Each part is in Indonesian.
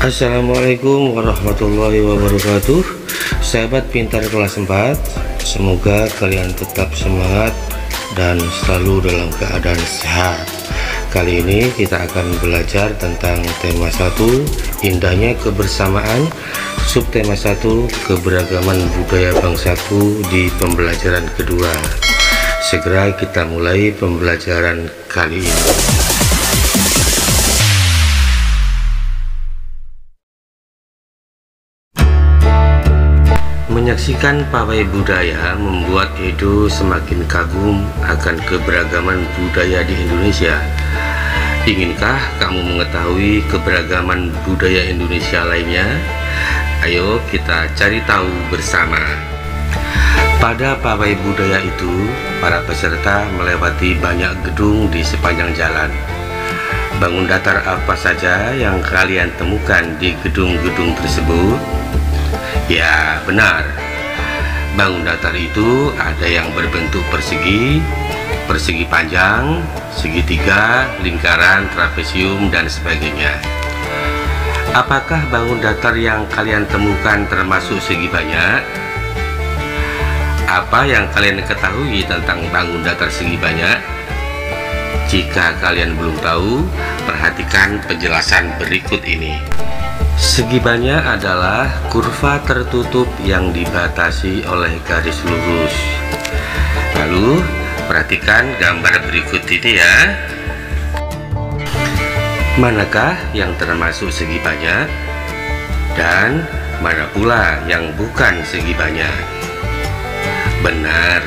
Assalamualaikum warahmatullahi wabarakatuh. Sahabat pintar kelas 4, semoga kalian tetap semangat dan selalu dalam keadaan sehat. Kali ini kita akan belajar tentang tema 1, indahnya kebersamaan, subtema 1, keberagaman budaya bangsaku di pembelajaran kedua. Segera kita mulai pembelajaran kali ini. Menyaksikan pawai budaya membuat Edo semakin kagum akan keberagaman budaya di Indonesia. Inginkah kamu mengetahui keberagaman budaya Indonesia lainnya? Ayo kita cari tahu bersama. Pada pawai budaya itu, para peserta melewati banyak gedung di sepanjang jalan. Bangun datar apa saja yang kalian temukan di gedung-gedung tersebut? Ya, benar. Bangun datar itu ada yang berbentuk persegi, persegi panjang, segitiga, lingkaran, trapesium, dan sebagainya. Apakah bangun datar yang kalian temukan termasuk segi banyak? Apa yang kalian ketahui tentang bangun datar segi banyak? Jika kalian belum tahu, perhatikan penjelasan berikut ini. Segi banyak adalah kurva tertutup yang dibatasi oleh garis lurus. Lalu, perhatikan gambar berikut ini ya. Manakah yang termasuk segi banyak? Dan mana pula yang bukan segi banyak? Benar,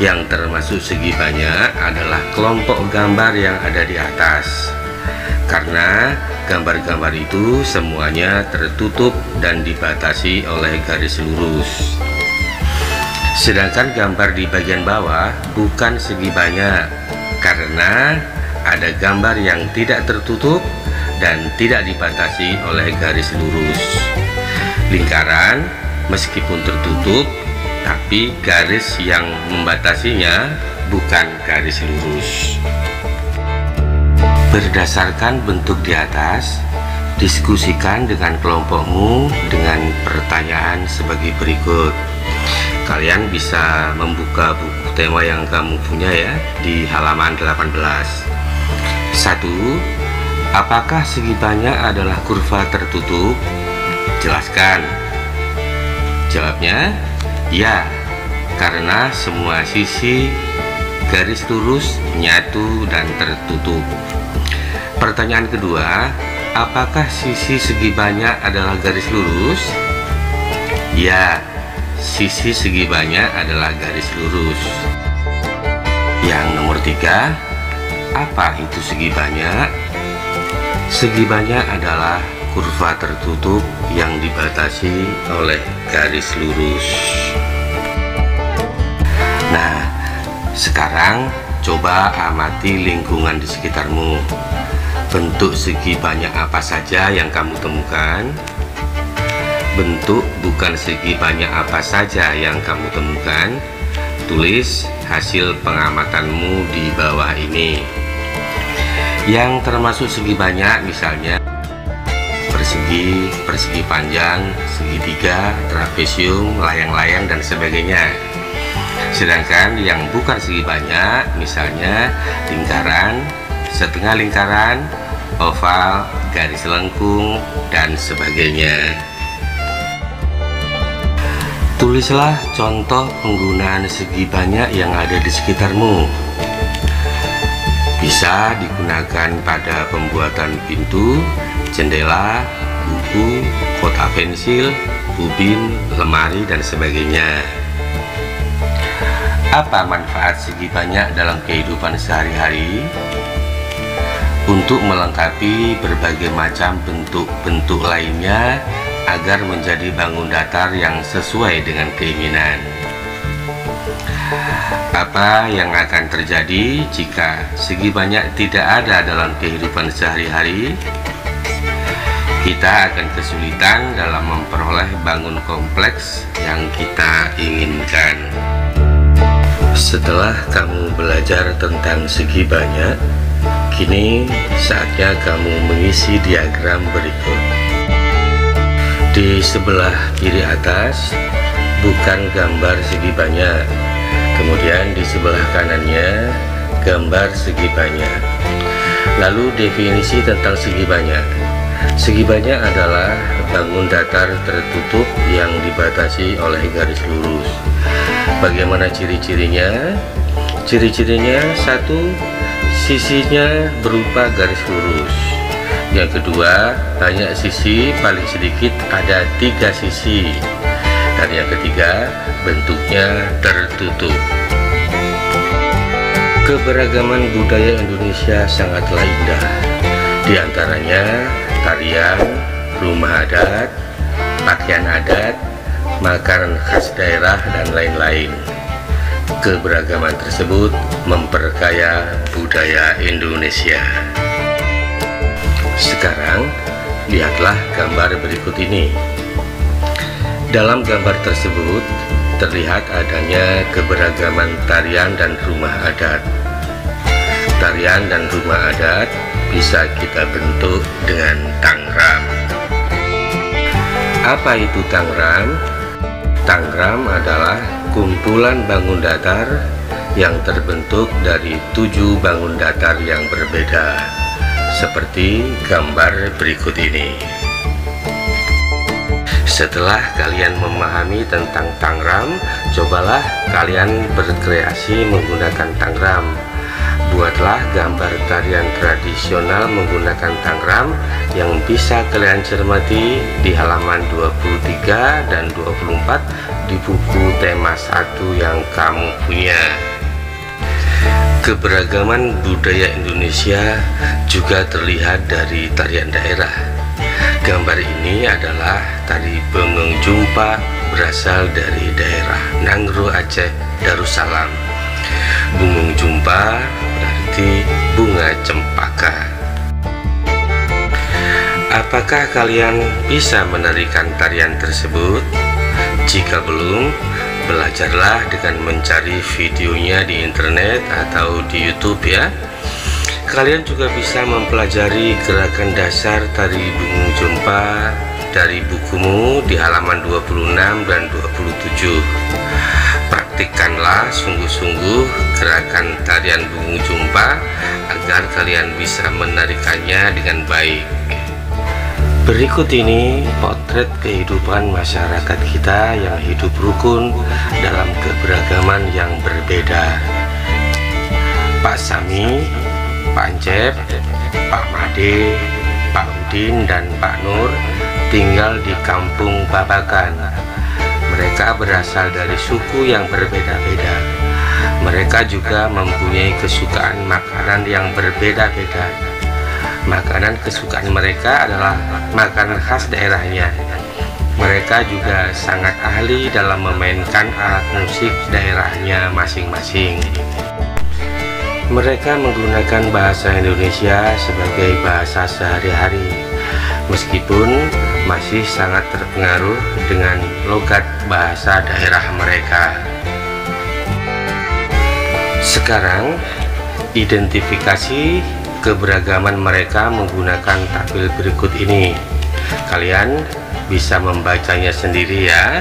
yang termasuk segi banyak adalah kelompok gambar yang ada di atas. Karena gambar-gambar itu semuanya tertutup dan dibatasi oleh garis lurus. Sedangkan gambar di bagian bawah bukan segi banyak, karena ada gambar yang tidak tertutup dan tidak dibatasi oleh garis lurus. Lingkaran meskipun tertutup, tapi garis yang membatasinya bukan garis lurus. Berdasarkan bentuk di atas, diskusikan dengan kelompokmu dengan pertanyaan sebagai berikut. Kalian bisa membuka buku tema yang kamu punya ya, di halaman 18. 1. Apakah segi banyak adalah kurva tertutup? Jelaskan. Jawabnya, ya, karena semua sisi garis lurus nyatu dan tertutup. Pertanyaan kedua, apakah sisi segi banyak adalah garis lurus? Ya, sisi segi banyak adalah garis lurus. Yang nomor 3, apa itu segi banyak? Segi banyak adalah kurva tertutup yang dibatasi oleh garis lurus. Nah, sekarang coba amati lingkungan di sekitarmu. Bentuk segi banyak apa saja yang kamu temukan? Bentuk bukan segi banyak apa saja yang kamu temukan? Tulis hasil pengamatanmu di bawah ini. Yang termasuk segi banyak misalnya persegi, persegi panjang, segitiga, trapesium, layang-layang, dan sebagainya. Sedangkan yang bukan segi banyak misalnya lingkaran, setengah lingkaran, oval, garis lengkung, dan sebagainya. Tulislah contoh penggunaan segi banyak yang ada di sekitarmu. Bisa digunakan pada pembuatan pintu, jendela, buku, kotak pensil, ubin, lemari, dan sebagainya. Apa manfaat segi banyak dalam kehidupan sehari-hari? Untuk melengkapi berbagai macam bentuk-bentuk lainnya agar menjadi bangun datar yang sesuai dengan keinginan. Apa yang akan terjadi jika segi banyak tidak ada dalam kehidupan sehari-hari? Kita akan kesulitan dalam memperoleh bangun kompleks yang kita inginkan. Setelah kamu belajar tentang segi banyak, kini saatnya kamu mengisi diagram berikut. Di sebelah kiri atas bukan gambar segi banyak, kemudian di sebelah kanannya gambar segi banyak. Lalu definisi tentang segi banyak. Segi banyak adalah bangun datar tertutup yang dibatasi oleh garis lurus. Bagaimana ciri-cirinya? Ciri-cirinya: satu, sisinya berupa garis lurus. Yang kedua, banyak sisi, paling sedikit ada 3 sisi. Dan yang ketiga, bentuknya tertutup. Keberagaman budaya Indonesia sangatlah indah. Di antaranya tarian, rumah adat, pakaian adat, makanan khas daerah, dan lain-lain. Keberagaman tersebut memperkaya budaya Indonesia. Sekarang, lihatlah gambar berikut ini. Dalam gambar tersebut, terlihat adanya keberagaman tarian dan rumah adat. Tarian dan rumah adat bisa kita bentuk dengan tanggram. Apa itu tanggram? Tanggram adalah kumpulan bangun datar yang terbentuk dari 7 bangun datar yang berbeda, seperti gambar berikut ini. Setelah kalian memahami tentang tanggram, cobalah kalian berkreasi menggunakan tanggram. Buatlah gambar tarian tradisional menggunakan tanggram yang bisa kalian cermati di halaman 23 dan 24 di buku tema 1 yang kamu punya. Keberagaman budaya Indonesia juga terlihat dari tarian daerah. Gambar ini adalah tari Bengong Jumpa, berasal dari daerah Nangro, Aceh, Darussalam. Bengong Jumpa berarti bunga cempaka. Apakah kalian bisa menarikan tarian tersebut? Jika belum, belajarlah dengan mencari videonya di internet atau di YouTube ya. Kalian juga bisa mempelajari gerakan dasar tari Bengong Jumpa dari bukumu di halaman 26 dan 27. Praktikkanlah sungguh-sungguh gerakan tarian Bengong Jumpa agar kalian bisa menarikannya dengan baik. Berikut ini potret kehidupan masyarakat kita yang hidup rukun dalam keberagaman yang berbeda. Pak Sami, Pak Encep, Pak Made, Pak Udin, dan Pak Nur tinggal di Kampung Babakan. Mereka berasal dari suku yang berbeda-beda. Mereka juga mempunyai kesukaan makanan yang berbeda-beda. Makanan kesukaan mereka adalah makanan khas daerahnya. Mereka juga sangat ahli dalam memainkan alat musik daerahnya masing-masing. Mereka menggunakan bahasa Indonesia sebagai bahasa sehari-hari, meskipun masih sangat terpengaruh dengan logat bahasa daerah mereka. Sekarang, identifikasi keberagaman mereka menggunakan tabel berikut ini. Kalian bisa membacanya sendiri ya.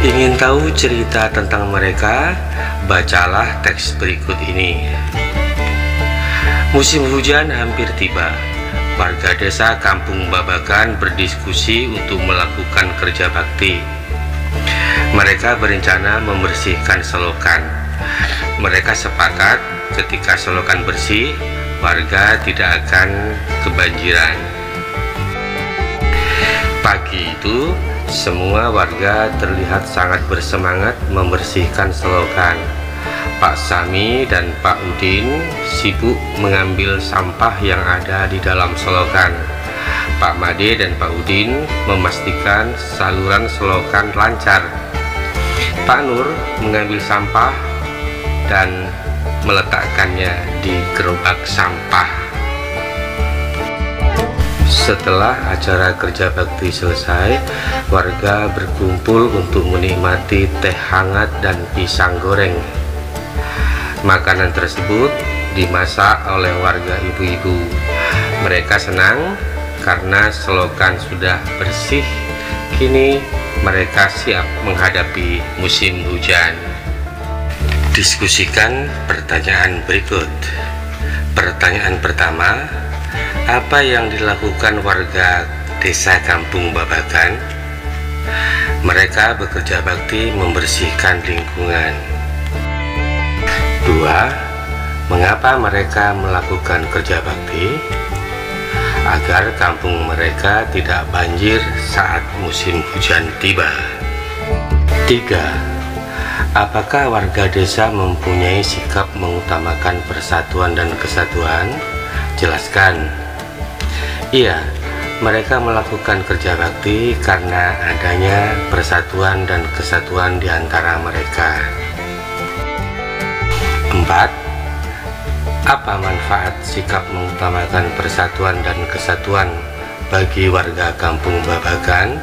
Ingin tahu cerita tentang mereka? Bacalah teks berikut ini. Musim hujan hampir tiba. Warga desa Kampung Babakan berdiskusi untuk melakukan kerja bakti. Mereka berencana membersihkan selokan. Mereka sepakat ketika selokan bersih, warga tidak akan kebanjiran. Pagi itu, semua warga terlihat sangat bersemangat membersihkan selokan. Pak Sami dan Pak Udin sibuk mengambil sampah yang ada di dalam selokan. Pak Made dan Pak Udin memastikan saluran selokan lancar. Pak Nur mengambil sampah dan meletakkannya di gerobak sampah. Setelah acara kerja bakti selesai, warga berkumpul untuk menikmati teh hangat dan pisang goreng. Makanan tersebut dimasak oleh warga ibu-ibu. Mereka senang karena selokan sudah bersih. Kini mereka siap menghadapi musim hujan. Diskusikan pertanyaan berikut. Pertanyaan pertama, apa yang dilakukan warga desa Kampung Babakan? Mereka bekerja bakti membersihkan lingkungan. 2. Mengapa mereka melakukan kerja bakti? Agar kampung mereka tidak banjir saat musim hujan tiba. 3. Apakah warga desa mempunyai sikap mengutamakan persatuan dan kesatuan? Jelaskan. Iya, mereka melakukan kerja bakti karena adanya persatuan dan kesatuan di antara mereka. 4. Apa manfaat sikap mengutamakan persatuan dan kesatuan bagi warga Kampung Babakan?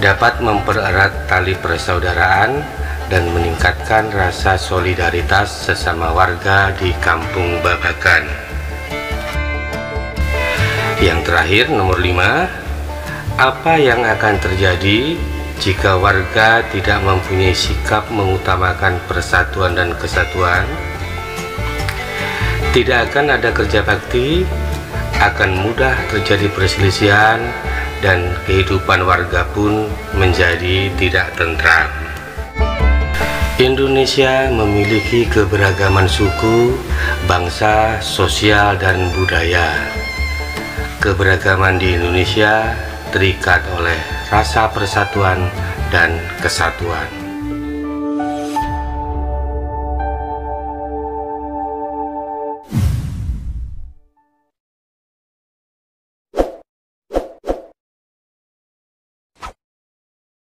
Dapat mempererat tali persaudaraan dan meningkatkan rasa solidaritas sesama warga di Kampung Babakan. Yang terakhir, nomor 5, apa yang akan terjadi jika warga tidak mempunyai sikap mengutamakan persatuan dan kesatuan? Tidak akan ada kerja bakti, akan mudah terjadi perselisihan, dan kehidupan warga pun menjadi tidak tentram. Indonesia memiliki keberagaman suku, bangsa, sosial, dan budaya. Keberagaman di Indonesia terikat oleh rasa persatuan dan kesatuan.